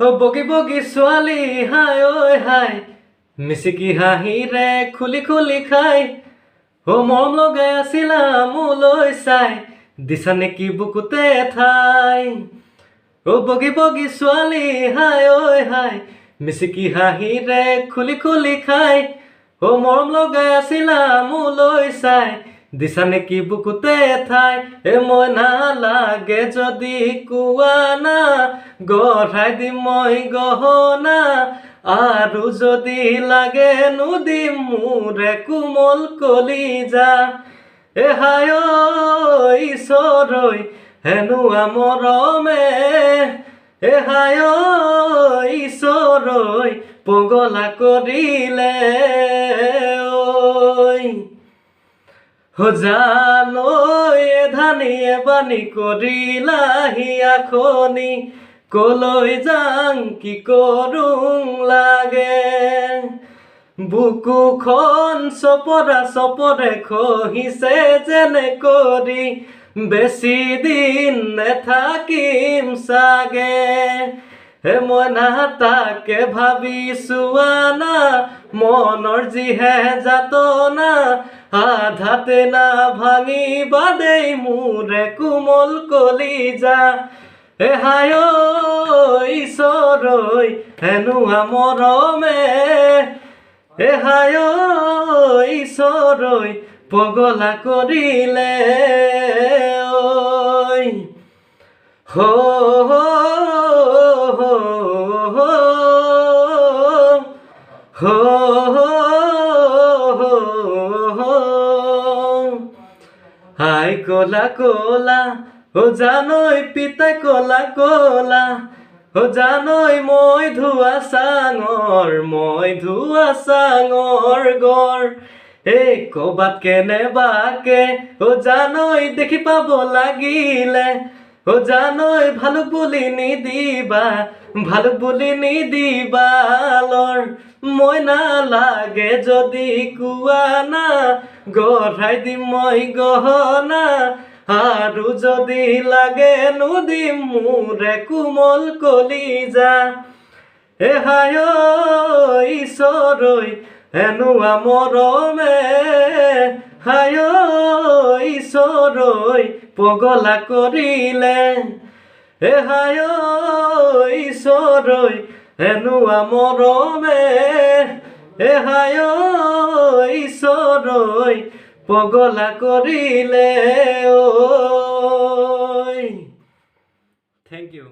বগী বগী ছোৱালী হাই ঐ হাই মিচিকি হাঁহিৰে খুলি খুলি খাই মৰম লগাই আছিলা মোলৈ চাই দিছা নেকি বুকুতে ঠাই বগী বগী ছোৱালী হাই ঐ হাই মিচিকি হাঁহিৰে খুলি খুলি খাই মৰম লগাই আছিলা মোলৈ চাই দিছা নেকি বুকুতে ঠাই মই নালাগে যদি কোৱা না গঢ়াই দিম মই গহনা আৰু যদি লাগে নুদিম মোৰে কোমল কলিজা হাই ঐ ঈশ্বৰৈ হেনুৱা মৰমে হাই ঐ ঈশ্বৰৈ পগলা কৰিলে জানৈ ধানিয়ে বানি কৰিলাহি আখনি কলৈ যাং কি কৰোং লাগে বুকুখন চপৰা চপৰে খহিছে যেনে কৰি বেছি দিন নেথাকিম চাগে মই না তাকে ভাবিছো আনা মনৰ যিহে যাতনা আধাতে না ভাঙিবা দেই মোৰে কোমল কলিজা হাই ঐ ঈশ্বৰৈ হেনুৱা মৰমে হাই ঐ ঈশ্বৰৈ পগলা কৰিলে ঐ হাই কলা কলা জানৈ পিতাই কলা কলা জানৈ মই ধোৱা চাঙৰ গড় কবাত কেনেবাকে জানৈ দেখি পাব লাগিলে জানৈ ভালুক বুলি নিদিবা লৰ মই নালাগে যদি কোৱা না গঢ়াই দিম মই গহনা আৰু যদি লাগে নুদিম মোৰে কোমল কলিজা হাই ঐ ঈশ্বৰৈ হেনুৱা মৰমে হাই ঐ ঈশ্বৰৈ পগলা কৰিলে হাই ঐ ঈশ্বৰৈ হেনুৱা মৰমে হাই ঐ ঈশ্বৰৈ পগলা কৰিলে থেংক ইউ